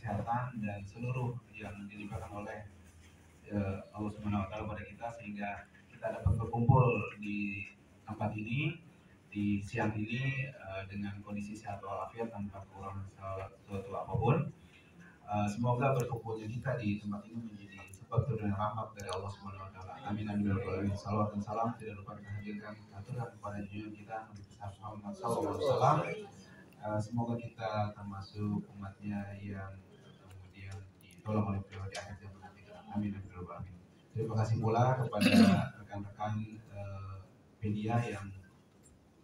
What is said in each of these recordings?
kesehatan dan seluruh yang dilibatkan oleh Allah Subhanahu wa Ta'ala pada kita, sehingga kita dapat berkumpul di tempat ini di siang ini dengan kondisi sehat walafiat tanpa kurang suatu apapun. Semoga berkumpulnya kita di tempat ini menjadi sebab turunnya rahmat dari Allah Subhanahu wa Ta'ala. Amin amin ya rabbal alamin. Salawat dan salam tidak lupa kita hadirkan kepada junjungan kita Nabi Muhammad SAW. Semoga kita termasuk umatnya yang kemudian ditolong oleh beliau di akhir zaman nanti. Amin amin ya rabbal alamin. Terima kasih pula kepada rekan-rekan media yang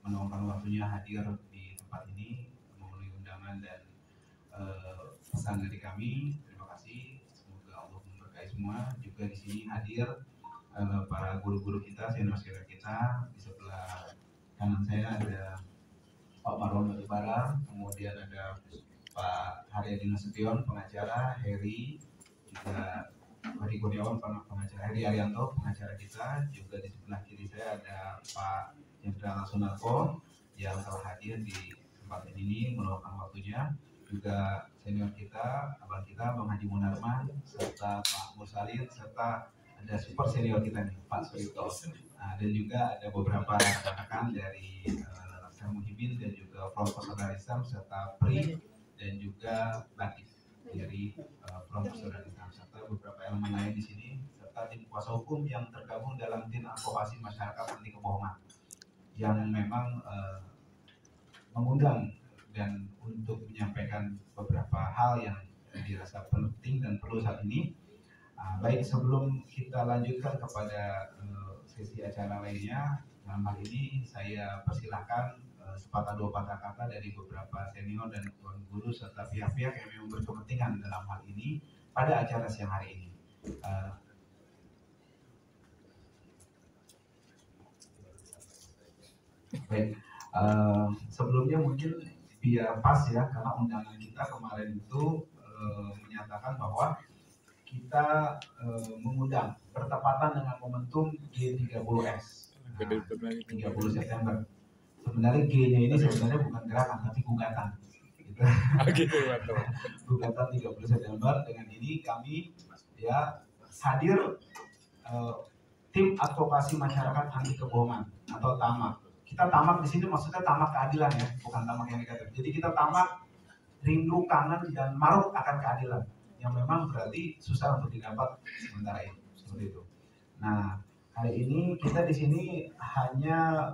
meluangkan waktunya hadir di tempat ini memenuhi undangan dan pesan dari kami. Terima kasih. Semoga Allah memberkahi semua. Juga di sini hadir para guru-guru kita, senior-senior kita. Di sebelah kanan saya ada Pak Marwan Batubara, kemudian ada Pak Haryadi Nasution, pengacara, Heri, juga Heri Kurniawan, pengacara, Heri Arianto, pengacara kita. Juga di sebelah kiri saya ada Pak Jenderal Sunarko yang telah hadir di tempat ini meluangkan waktunya. Juga senior kita, abang kita, Bang Haji Munarman, serta Pak Mursalin, serta ada super senior kita nih, Pak Surito. Dan juga ada beberapa rekan dari Laskar Muhibin dan juga Profesor Islam, serta Pri dan juga Batik dari Profesor Islam, serta beberapa elemen lain di sini, serta tim kuasa hukum yang tergabung dalam tim advokasi masyarakat anti kebohongan yang memang mengundang dan untuk menyampaikan beberapa hal yang dirasa penting dan perlu saat ini. Baik, sebelum kita lanjutkan kepada sesi acara lainnya, dalam hal ini saya persilahkan sepatah dua patah kata dari beberapa senior dan tuan guru serta pihak-pihak yang memang berkepentingan dalam hal ini pada acara siang hari ini. Baik, sebelumnya mungkin biar pas ya, karena undangan kita kemarin itu menyatakan bahwa kita mengundang bertepatan dengan momentum G30S 30 September. Sebenarnya G-nya ini sebenarnya bukan gerakan tapi gugatan. Gitu. Gugatan 30 September. Dengan ini kami ya hadir tim advokasi masyarakat anti kebohongan atau TAMAK. Kita tamak di sini maksudnya tamak keadilan ya, bukan tamak yang negatif. Jadi kita tamak rindu, kangen dan maruk akan keadilan yang memang berarti susah untuk didapat sementara ini, seperti itu. Nah, hari ini kita di sini hanya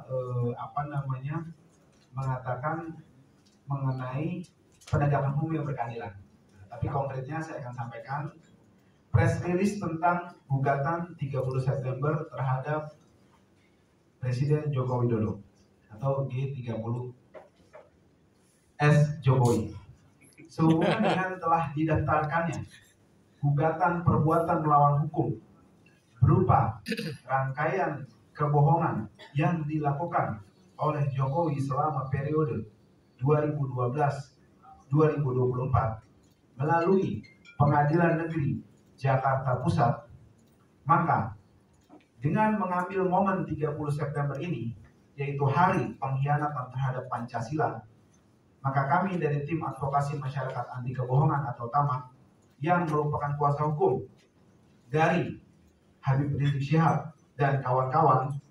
mengatakan mengenai penegakan hukum yang berkeadilan. Tapi konkretnya saya akan sampaikan press release tentang gugatan 30 September terhadap Presiden Joko Widodo atau G30S Jokowi. Sehubungan dengan telah didaftarkannya gugatan perbuatan melawan hukum berupa rangkaian kebohongan yang dilakukan oleh Jokowi selama periode 2012-2024 melalui Pengadilan Negeri Jakarta Pusat, maka dengan mengambil momen 30 September ini, yaitu hari pengkhianatan terhadap Pancasila, maka kami dari tim advokasi masyarakat anti kebohongan atau TAMAK yang merupakan kuasa hukum dari Habib Rizik Syihab dan kawan-kawan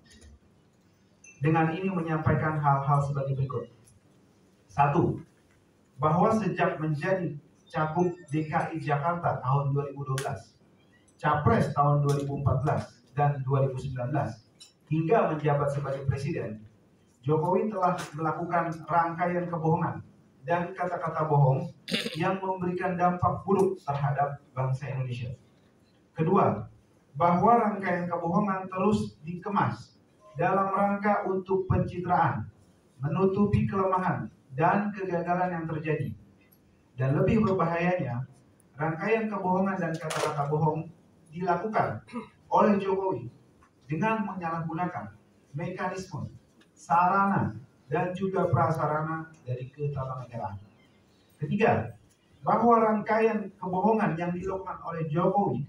dengan ini menyampaikan hal-hal sebagai berikut. 1. Bahwa sejak menjadi Cagup DKI Jakarta tahun 2012, Capres tahun 2014 dan 2019 hingga menjabat sebagai presiden, Jokowi telah melakukan rangkaian kebohongan dan kata-kata bohong yang memberikan dampak buruk terhadap bangsa Indonesia. Kedua, bahwa rangkaian kebohongan terus dikemas dalam rangka untuk pencitraan, menutupi kelemahan dan kegagalan yang terjadi. Dan lebih berbahayanya, rangkaian kebohongan dan kata-kata bohong dilakukan oleh Jokowi dengan menyalahgunakan mekanisme, sarana, dan juga prasarana dari ketatanegaraan. Ketiga, bahwa rangkaian kebohongan yang dilakukan oleh Jokowi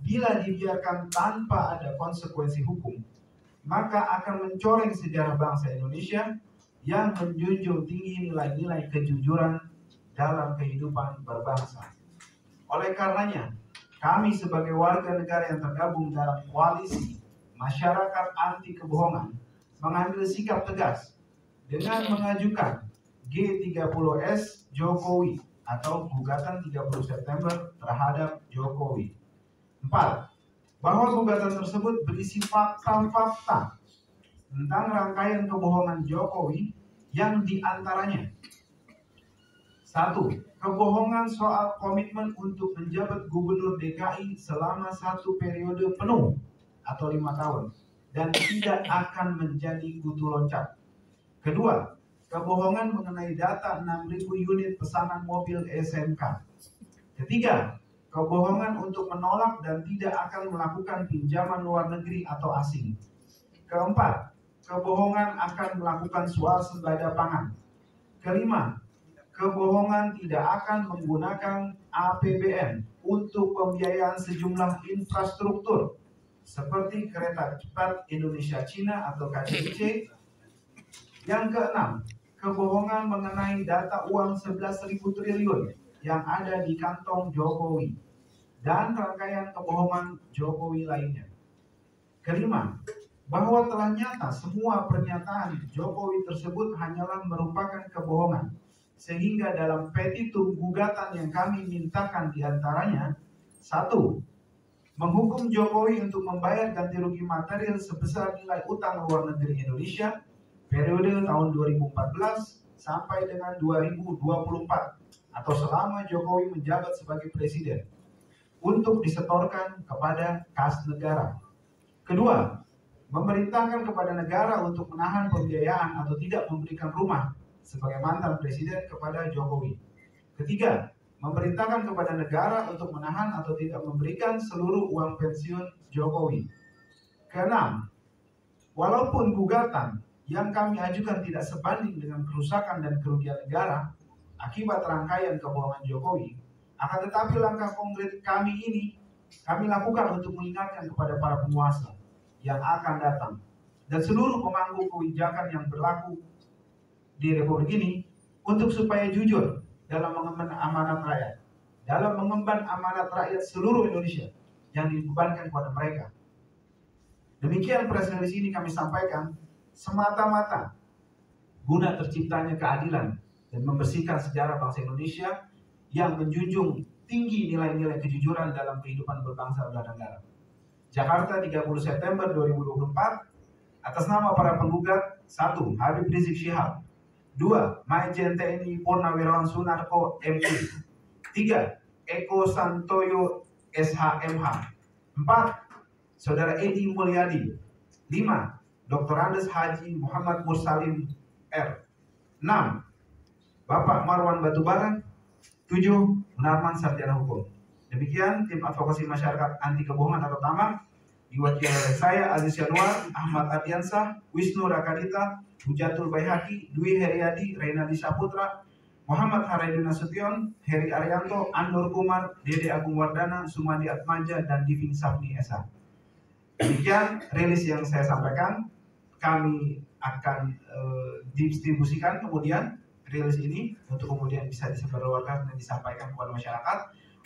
bila dibiarkan tanpa ada konsekuensi hukum, maka akan mencoreng sejarah bangsa Indonesia yang menjunjung tinggi nilai-nilai kejujuran dalam kehidupan berbangsa Oleh karenanya, kami sebagai warga negara yang tergabung dalam koalisi masyarakat anti kebohongan mengambil sikap tegas dengan mengajukan G30S Jokowi atau gugatan 30 September terhadap Jokowi. 4. Bahwa gugatan tersebut berisi fakta-fakta tentang rangkaian kebohongan Jokowi yang diantaranya: 1. Kebohongan soal komitmen untuk menjabat gubernur DKI selama 1 periode penuh atau 5 tahun dan tidak akan menjadi kutu loncat. Kedua, kebohongan mengenai data 6.000 unit pesanan mobil SMK. Ketiga, kebohongan untuk menolak dan tidak akan melakukan pinjaman luar negeri atau asing. Keempat, kebohongan akan melakukan swasembada pangan. Kelima, kebohongan tidak akan menggunakan APBN untuk pembiayaan sejumlah infrastruktur seperti kereta cepat Indonesia-Cina atau KCIC. Yang keenam, kebohongan mengenai data uang 11.000 triliun yang ada di kantong Jokowi dan rangkaian kebohongan Jokowi lainnya. Kelima, bahwa telah nyata semua pernyataan Jokowi tersebut hanyalah merupakan kebohongan, sehingga dalam petitum gugatan yang kami mintakan diantaranya: 1. Menghukum Jokowi untuk membayar ganti rugi material sebesar nilai utang luar negeri Indonesia periode tahun 2014 sampai dengan 2024 atau selama Jokowi menjabat sebagai presiden untuk disetorkan kepada kas negara. Kedua, memerintahkan kepada negara untuk menahan pembiayaan atau tidak memberikan rumah sebagai mantan presiden kepada Jokowi. Ketiga, memerintahkan kepada negara untuk menahan atau tidak memberikan seluruh uang pensiun Jokowi. Keenam, walaupun gugatan yang kami ajukan tidak sebanding dengan kerusakan dan kerugian negara akibat rangkaian kebohongan Jokowi, akan tetapi langkah konkret kami ini kami lakukan untuk mengingatkan kepada para penguasa yang akan datang dan seluruh pemangku kebijakan yang berlaku di Republik ini untuk supaya jujur dalam mengemban amanat rakyat, seluruh Indonesia yang dibebankan kepada mereka. Demikian press release ini kami sampaikan semata-mata guna terciptanya keadilan dan membersihkan sejarah bangsa Indonesia yang menjunjung tinggi nilai-nilai kejujuran dalam kehidupan berbangsa dan bernegara. Jakarta, 30 September 2024. Atas nama para penggugat: 1. Habib Rizik Syihab. 2. Maijen TNI Purnawirawan Sunarko MI. 3. Eko Santoyo SHMH. 4. Saudara Edi Mulyadi. 5. Dr. Andes Haji Muhammad Mursalim R. 6. Bapak Marwan Batubara. 7. Munarman Sarjana Hukum. Demikian tim advokasi masyarakat anti kebohongan atau TAMAK diwakili oleh saya Aziz Yanuar, Ahmad Ardiansah, Wisnu Rakadita, Hujatul Baihaqi, Dwi Heriadi, Reynadi Saputra, Muhammad Haraidun Nasution, Heri Arianto, Anur Kumar, Dede Agung Wardana, Sumadi Atmaja, dan Divin Sapni Esa. Demikian rilis yang saya sampaikan. Kami akan distribusikan kemudian rilis ini untuk kemudian bisa disebarluaskan dan disampaikan kepada masyarakat.